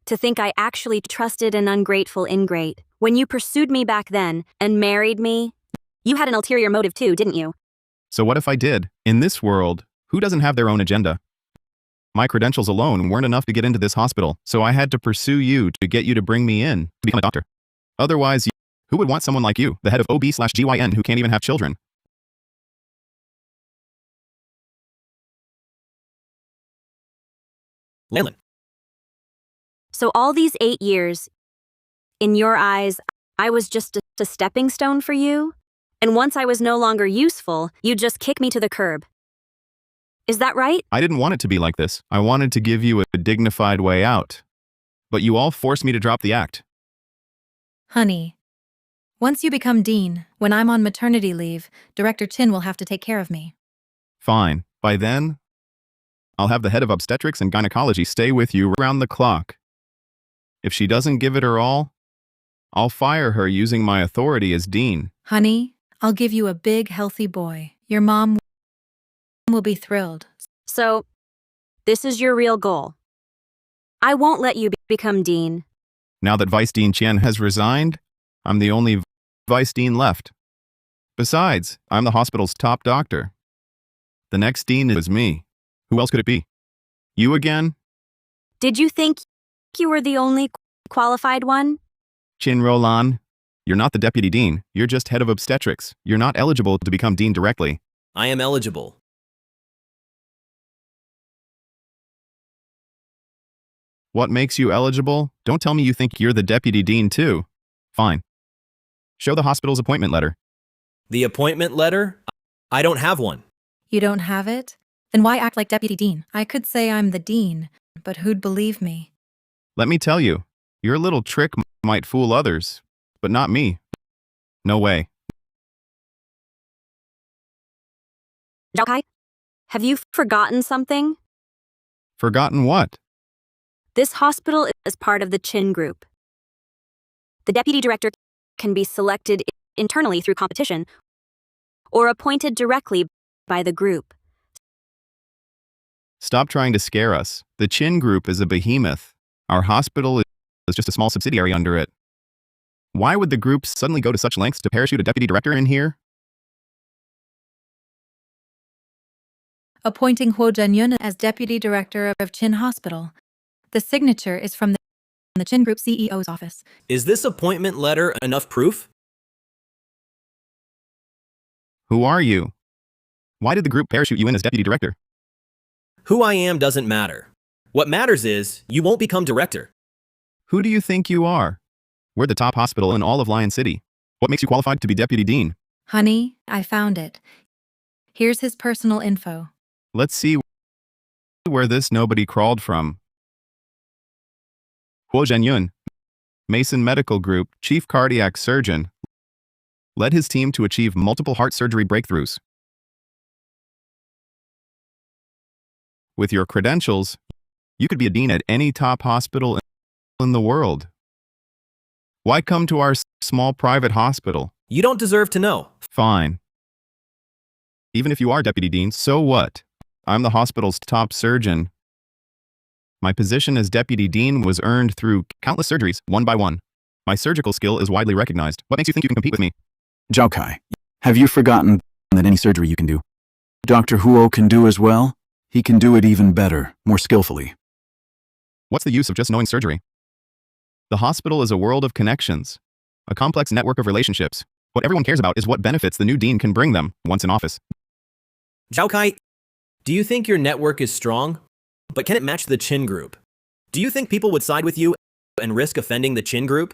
To think I actually trusted an ungrateful ingrate. When you pursued me back then and married me, you had an ulterior motive too, didn't you? So what if I did? In this world, who doesn't have their own agenda? My credentials alone weren't enough to get into this hospital, so I had to pursue you to get you to bring me in to become a doctor. Otherwise, who would want someone like you, the head of OB/GYN who can't even have children? Lanlin. So all these 8 years, in your eyes, I was just a stepping stone for you? And once I was no longer useful, you'd just kick me to the curb. Is that right? I didn't want it to be like this. I wanted to give you a dignified way out. But you all forced me to drop the act. Honey, once you become dean, when I'm on maternity leave, Director Chin will have to take care of me. Fine. By then, I'll have the head of obstetrics and gynecology stay with you around the clock. If she doesn't give it her all, I'll fire her using my authority as dean. Honey, I'll give you a big, healthy boy. Your mom will be thrilled. So, this is your real goal. I won't let you become dean. Now that Vice Dean Qian has resigned, I'm the only Vice Dean left. Besides, I'm the hospital's top doctor. The next dean is me. Who else could it be? You again? Did you think you were the only qualified one? Chin Rolan, you're not the deputy dean. You're just head of obstetrics. You're not eligible to become dean directly. I am eligible. What makes you eligible? Don't tell me you think you're the deputy dean too. Fine. Show the hospital's appointment letter. The appointment letter? I don't have one. You don't have it? Then why act like deputy dean? I could say I'm the dean, but who'd believe me? Let me tell you, your little trick might fool others, but not me. No way. Zhao Kai, have you forgotten something? Forgotten what? This hospital is part of the Chin Group. The deputy director can be selected internally through competition or appointed directly by the group. Stop trying to scare us. The Chin Group is a behemoth. Our hospital is just a small subsidiary under it. Why would the group suddenly go to such lengths to parachute a deputy director in here? Appointing Huo Zhenyun as deputy director of Chin Hospital. The signature is from the Chin Group CEO's office. Is this appointment letter enough proof? Who are you? Why did the group parachute you in as deputy director? Who I am doesn't matter. What matters is, you won't become director. Who do you think you are? We're the top hospital in all of Lion City. What makes you qualified to be deputy dean? Honey, I found it. Here's his personal info. Let's see where this nobody crawled from. Huo Zhenyun, Mason Medical Group, chief cardiac surgeon, led his team to achieve multiple heart surgery breakthroughs. With your credentials, you could be a dean at any top hospital in the world. Why come to our small private hospital? You don't deserve to know. Fine. Even if you are Deputy Dean, so what? I'm the hospital's top surgeon. My position as Deputy Dean was earned through countless surgeries, one by one. My surgical skill is widely recognized. What makes you think you can compete with me? Zhao Kai, have you forgotten that any surgery you can do, Dr. Huo can do as well? He can do it even better, more skillfully. What's the use of just knowing surgery? The hospital is a world of connections, a complex network of relationships. What everyone cares about is what benefits the new dean can bring them once in office. Zhao Kai, do you think your network is strong? But can it match the Qin group? Do you think people would side with you and risk offending the Qin group?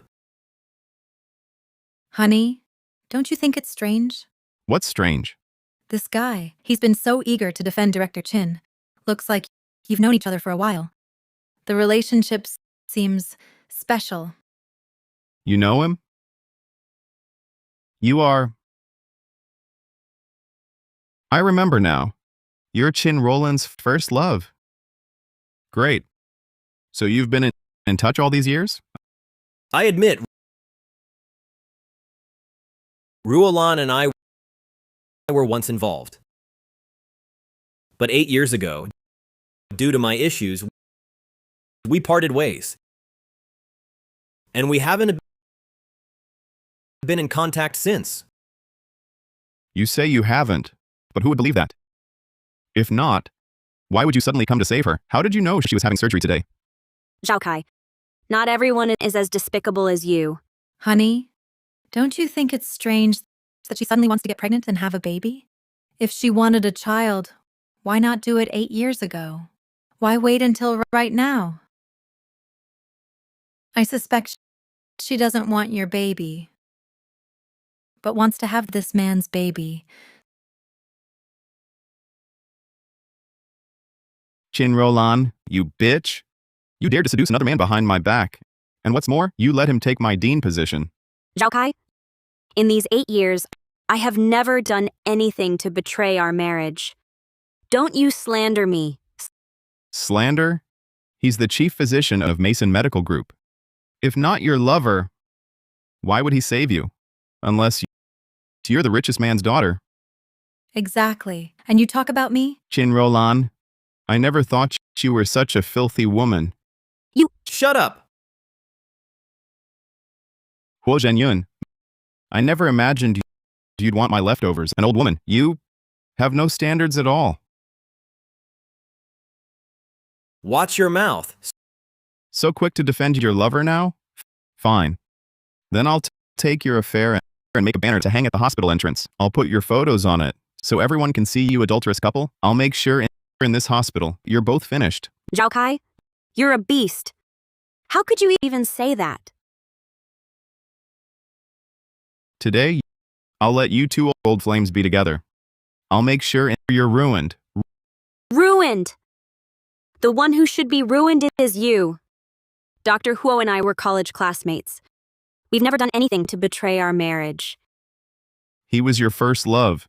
Honey, don't you think it's strange? What's strange? This guy, he's been so eager to defend Director Qin. Looks like you've known each other for a while. The relationship seems special. You know him? You are... I remember now. You're Qin Roland's first love. Great. So you've been in touch all these years? I admit, Ruolan and I were once involved. But 8 years ago, due to my issues, we parted ways. And we haven't been in contact since. You say you haven't, but who would believe that? If not, why would you suddenly come to save her? How did you know she was having surgery today? Zhao Kai, not everyone is as despicable as you. Honey, don't you think it's strange that she suddenly wants to get pregnant and have a baby? If she wanted a child, why not do it 8 years ago? Why wait until right now? I suspect she doesn't want your baby, but wants to have this man's baby. Qin Roland, you bitch. You dared to seduce another man behind my back. And what's more, you let him take my dean position. Zhao Kai, in these 8 years, I have never done anything to betray our marriage. Don't you slander me. Slander? He's the chief physician of Mason Medical Group. If not your lover, why would he save you? Unless you're the richest man's daughter. Exactly. And you talk about me? Qin Roland, I never thought you were such a filthy woman. You shut up! Huo Zhenyun, I never imagined you'd want my leftovers. An old woman. You have no standards at all. Watch your mouth. So quick to defend your lover now? Fine. Then I'll take your affair and make a banner to hang at the hospital entrance. I'll put your photos on it, so everyone can see you adulterous couple. I'll make sure in this hospital, you're both finished. Zhao Kai, you're a beast. How could you even say that? Today, I'll let you two old flames be together. I'll make sure you're ruined. Ruined! The one who should be ruined is you. Dr. Huo and I were college classmates. We've never done anything to betray our marriage. He was your first love.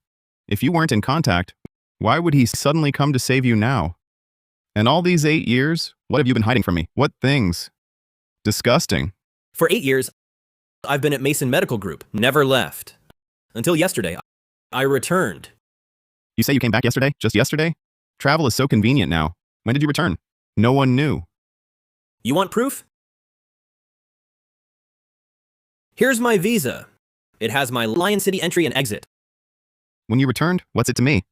If you weren't in contact, why would he suddenly come to save you now? And all these 8 years, what have you been hiding from me? What things? Disgusting. For 8 years, I've been at Mason Medical Group, never left. Until yesterday, I returned. You say you came back yesterday? Just yesterday? Travel is so convenient now. When did you return? No one knew. You want proof? Here's my visa. It has my Lion City entry and exit. When you returned, what's it to me?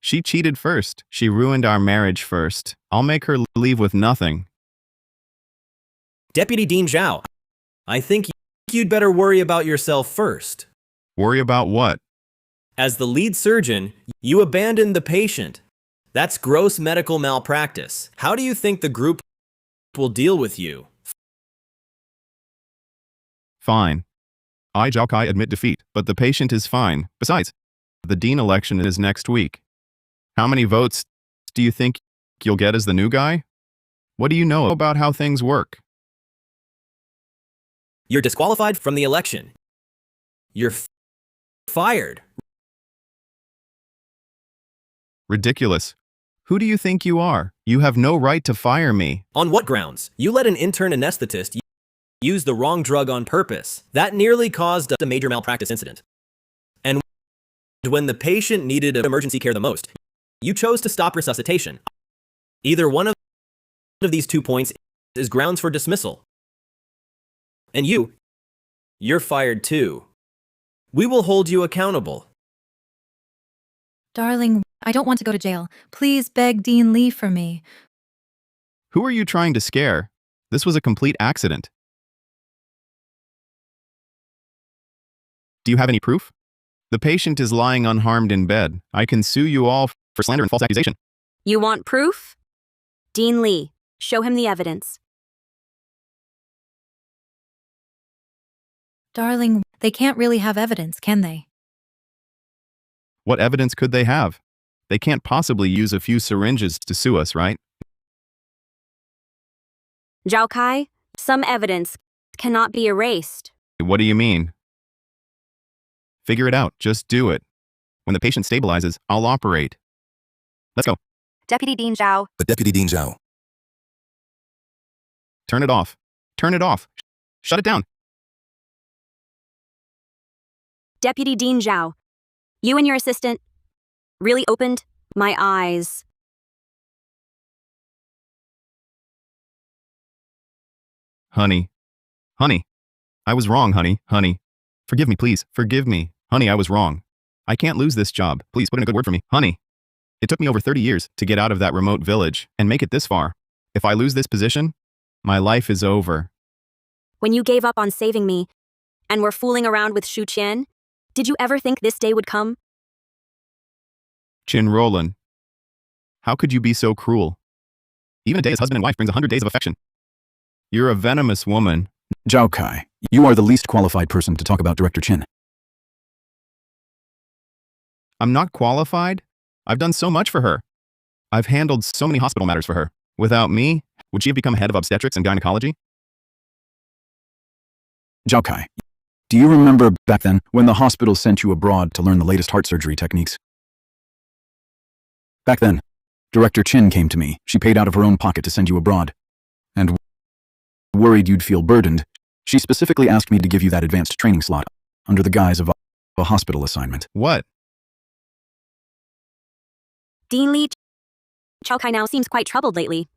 She cheated first. She ruined our marriage first. I'll make her leave with nothing. Deputy Dean Zhao, I think you'd better worry about yourself first. Worry about what? As the lead surgeon, you abandoned the patient. That's gross medical malpractice. How do you think the group will deal with you? Fine. I, Zhao Kai, admit defeat, but the patient is fine. Besides, the dean election is next week. How many votes do you think you'll get as the new guy? What do you know about how things work? You're disqualified from the election. You're fired. Ridiculous. Who do you think you are? You have no right to fire me. On what grounds? You let an intern anesthetist used the wrong drug on purpose. That nearly caused a major malpractice incident. And when the patient needed emergency care the most, you chose to stop resuscitation. Either one of these 2 points is grounds for dismissal. And you're fired too. We will hold you accountable. Darling, I don't want to go to jail. Please beg Dean Lee for me. Who are you trying to scare? This was a complete accident. Do you have any proof? The patient is lying unharmed in bed. I can sue you all for slander and false accusation. You want proof? Dean Lee, show him the evidence. Darling, they can't really have evidence, can they? What evidence could they have? They can't possibly use a few syringes to sue us, right? Zhao Kai, some evidence cannot be erased. What do you mean? Figure it out. Just do it. When the patient stabilizes, I'll operate. Let's go. Deputy Dean Zhao. But Deputy Dean Zhao, Turn it off. Turn it off. Shut it down. Deputy Dean Zhao, you and your assistant really opened my eyes. Honey. Honey. I was wrong, honey. Honey. Forgive me, please. Forgive me. Honey, I was wrong. I can't lose this job. Please put in a good word for me. Honey. It took me over 30 years to get out of that remote village and make it this far. If I lose this position, my life is over. When you gave up on saving me and were fooling around with Shu Qian, did you ever think this day would come? Chin Roland. How could you be so cruel? Even a day as husband and wife brings 100 days of affection. You're a venomous woman. Zhao Kai, you are the least qualified person to talk about Director Chin. I'm not qualified. I've done so much for her. I've handled so many hospital matters for her. Without me, would she have become head of obstetrics and gynecology? Zhao Kai, do you remember back then when the hospital sent you abroad to learn the latest heart surgery techniques? Back then, Director Chin came to me. She paid out of her own pocket to send you abroad. And worried you'd feel burdened, she specifically asked me to give you that advanced training slot under the guise of a hospital assignment. What? Dean Lee Zhao Kai now seems quite troubled lately.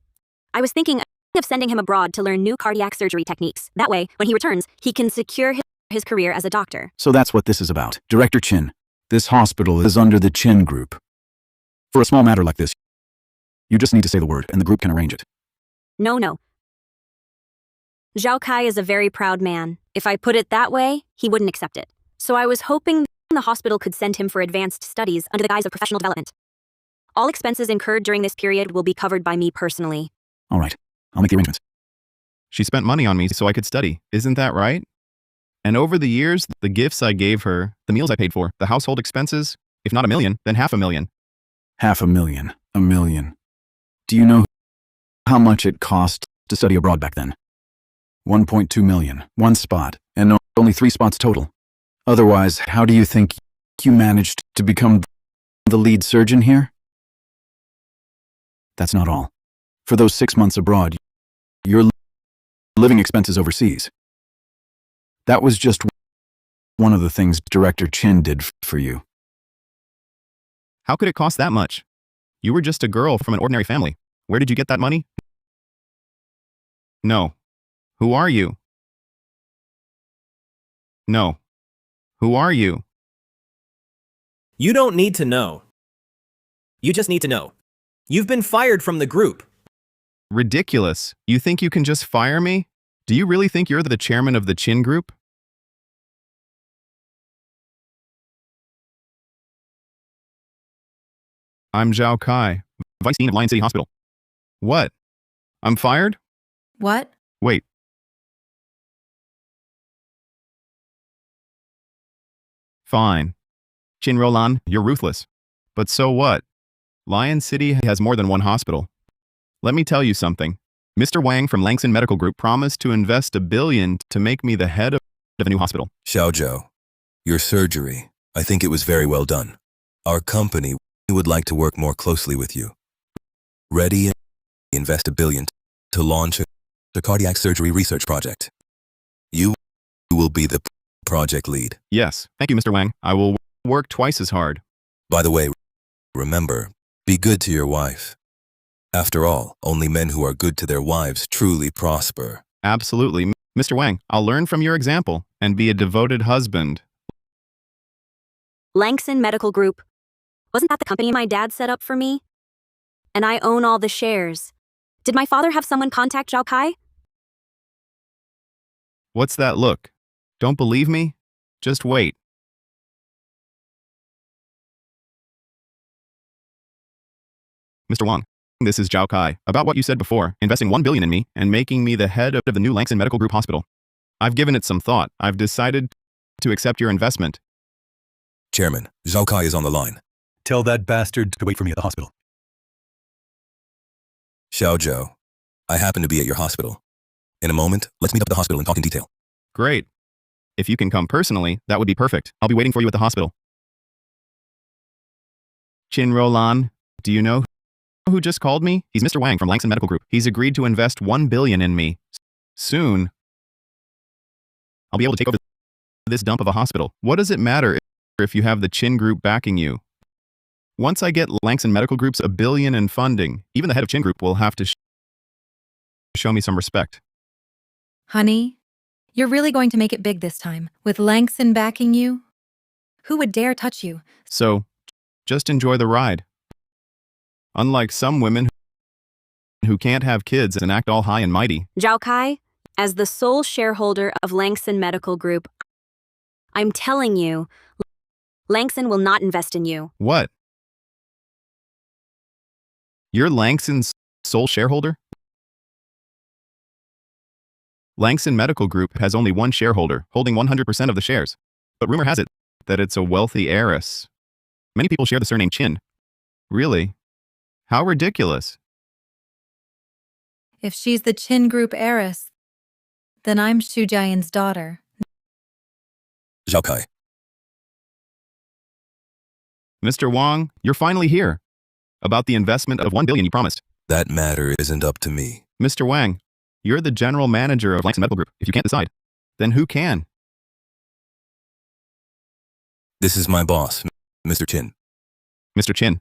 I was thinking of sending him abroad to learn new cardiac surgery techniques. That way, when he returns, he can secure his career as a doctor. So that's what this is about. Director Chin, this hospital is under the Chin Group. For a small matter like this, you just need to say the word and the group can arrange it. No. Zhao Kai is a very proud man. If I put it that way, he wouldn't accept it. So I was hoping the hospital could send him for advanced studies under the guise of professional development. All expenses incurred during this period will be covered by me personally. All right, I'll make the arrangements. She spent money on me so I could study. Isn't that right? And over the years, the gifts I gave her, the meals I paid for, the household expenses, if not $1 million, then $500,000. $500,000. $1 million. Do you know how much it cost to study abroad back then? 1.2 million. One spot, and only 3 spots total. Otherwise, how do you think you managed to become the lead surgeon here? That's not all. For those 6 months abroad, your living expenses overseas. That was just one of the things Director Chin did for you. How could it cost that much? You were just a girl from an ordinary family. Where did you get that money? No. Who are you? No. Who are you? You don't need to know. You just need to know. You've been fired from the group. Ridiculous. You think you can just fire me? Do you really think you're the chairman of the Chin Group? I'm Zhao Kai, Vice Dean of Lion City Hospital. What? I'm fired? What? Wait. Fine. Chin Roland, you're ruthless. But so what? Lion City has more than one hospital. Let me tell you something. Mr. Wang from Langson Medical Group promised to invest $1 billion to make me the head of a new hospital. Xiao Zhou, your surgery, I think it was very well done. Our company would like to work more closely with you. Ready and invest $1 billion to launch a cardiac surgery research project. will be the project lead. Yes, thank you, Mr. Wang. I will work twice as hard. By the way, remember, be good to your wife. After all, only men who are good to their wives truly prosper. Absolutely. Mr. Wang, I'll learn from your example and be a devoted husband. Langston Medical Group. Wasn't that the company my dad set up for me? And I own all the shares. Did my father have someone contact Zhao Kai? What's that look? Don't believe me? Just wait. Mr. Wang, this is Zhao Kai. About what you said before, investing $1 billion in me and making me the head of the new Langston Medical Group Hospital. I've given it some thought. I've decided to accept your investment. Chairman, Zhao Kai is on the line. Tell that bastard to wait for me at the hospital. Xiao Zhou, I happen to be at your hospital. In a moment, let's meet up at the hospital and talk in detail. Great. If you can come personally, that would be perfect. I'll be waiting for you at the hospital. Qin Rolan, do you know who just called me? He's Mr. Wang from Langston Medical Group. He's agreed to invest $1 billion in me. Soon, I'll be able to take over this dump of a hospital. What does it matter if you have the Qin Group backing you? Once I get Langston Medical Group's $1 billion in funding, even the head of Qin Group will have to show me some respect. Honey, you're really going to make it big this time, with Langston backing you? Who would dare touch you? So, just enjoy the ride. Unlike some women who can't have kids and act all high and mighty. Zhao Kai, as the sole shareholder of Langston Medical Group, I'm telling you, Langston will not invest in you. What? You're Langston's sole shareholder? Langston Medical Group has only one shareholder, holding 100% of the shares. But rumor has it that it's a wealthy heiress. Many people share the surname Qin. Really? How ridiculous. If she's the Qin Group heiress, then I'm Xu Jian's daughter. Zhao Kai. Mr. Wang, you're finally here. About the investment of $1 billion you promised. That matter isn't up to me. Mr. Wang, you're the general manager of Langston Medical Group. If you can't decide, then who can? This is my boss, Mr. Qin. Mr. Qin.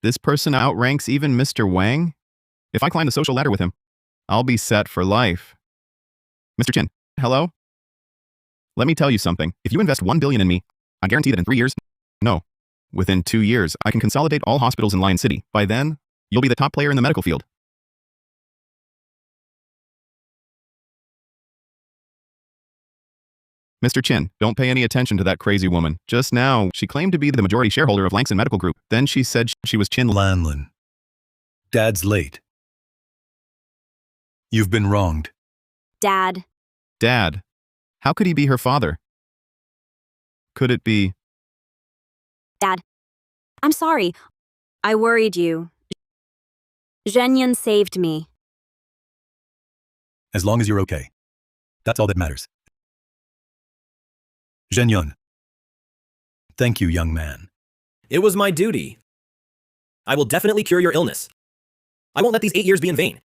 This person outranks even Mr. Wang? If I climb the social ladder with him, I'll be set for life. Mr. Qin, hello? Let me tell you something. If you invest $1 billion in me, I guarantee that in 3 years, no, within 2 years, I can consolidate all hospitals in Lion City. By then, you'll be the top player in the medical field. Mr. Qin, don't pay any attention to that crazy woman. Just now, she claimed to be the majority shareholder of Langston Medical Group. Then she said she was Qin Lanlin. Dad's late. You've been wronged. Dad. Dad. How could he be her father? Could it be? Dad. I'm sorry. I worried you. Zhenyan saved me. As long as you're okay. That's all that matters. Zhenyun. Thank you, young man. It was my duty. I will definitely cure your illness. I won't let these 8 years be in vain.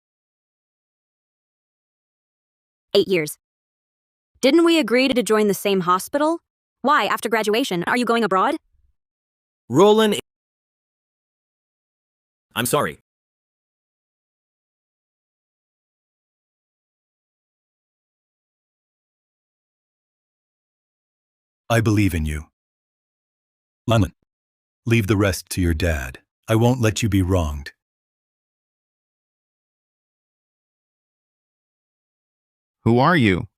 8 years. Didn't we agree to join the same hospital? Why, after graduation, are you going abroad? Roland. I'm sorry. I believe in you. Lanlin, leave the rest to your dad. I won't let you be wronged. Who are you?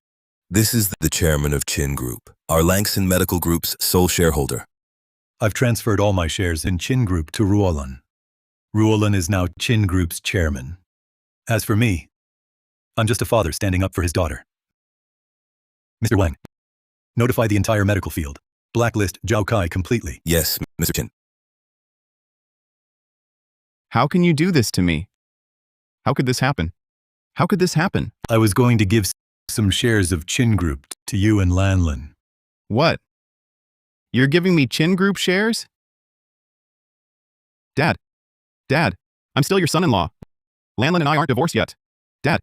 This is the chairman of Qin Group, our Langston Medical Group's sole shareholder. I've transferred all my shares in Qin Group to Ruolan. Ruolan is now Qin Group's chairman. As for me, I'm just a father standing up for his daughter. Mr. Wang, notify the entire medical field. Blacklist Zhao Kai completely. Yes, Mr. Qin. How can you do this to me? How could this happen? How could this happen? I was going to give some shares of Qin Group to you and Lanlin. What? You're giving me Qin Group shares? Dad. Dad, I'm still your son-in-law. Lanlin and I aren't divorced yet. Dad.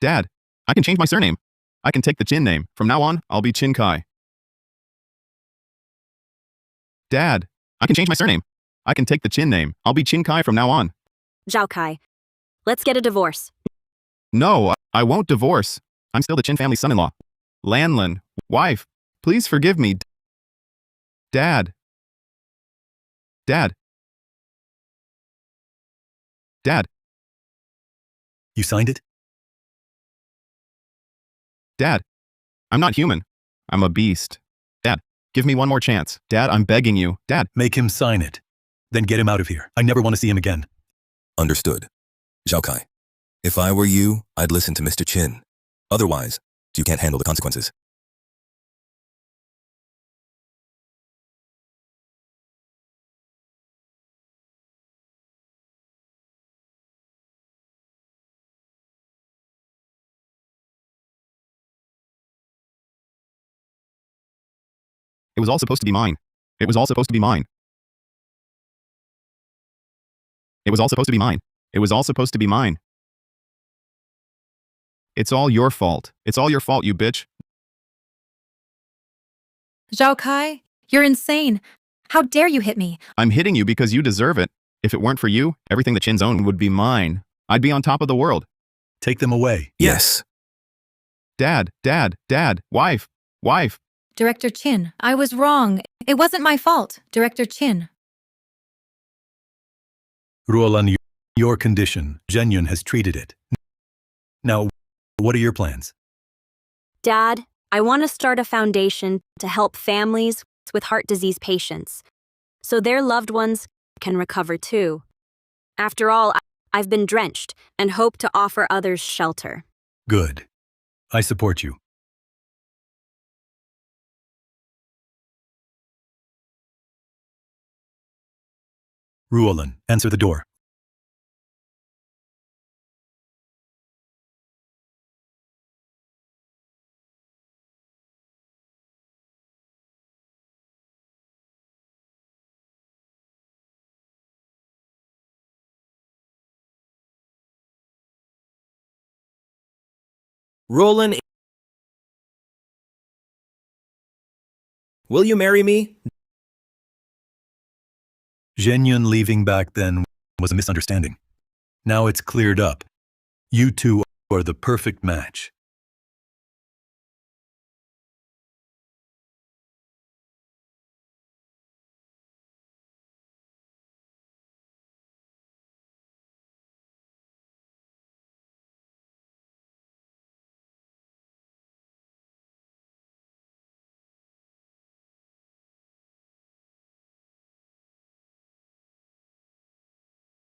Dad, I can change my surname. I can take the Chin name. From now on, I'll be Chin Kai. Dad, I can change my surname. I can take the Chin name. I'll be Chin Kai from now on. Zhao Kai, let's get a divorce. No, I won't divorce. I'm still the Chin family son-in-law. Lanlin, wife, please forgive me. Dad. Dad. Dad. You signed it? Dad. I'm not human. I'm a beast. Dad, give me one more chance. Dad, I'm begging you. Dad. Make him sign it. Then get him out of here. I never want to see him again. Understood. Zhao Kai, if I were you, I'd listen to Mr. Chin. Otherwise, you can't handle the consequences. It was all supposed to be mine. It was all supposed to be mine. It was all supposed to be mine. It was all supposed to be mine. It's all your fault. It's all your fault, you bitch. Zhao Kai, you're insane. How dare you hit me? I'm hitting you because you deserve it. If it weren't for you, everything the Chin's own would be mine. I'd be on top of the world. Take them away. Yes. Dad, wife. Director Chin, I was wrong. It wasn't my fault. Director Chin. Ruolan, your condition. Zhenyun has treated it. Now, what are your plans? Dad, I want to start a foundation to help families with heart disease patients, so their loved ones can recover too. After all, I've been drenched and hope to offer others shelter. Good. I support you. Ruolan, answer the door. Roland, will you marry me? Zhenyun leaving back then was a misunderstanding. Now it's cleared up. You two are the perfect match.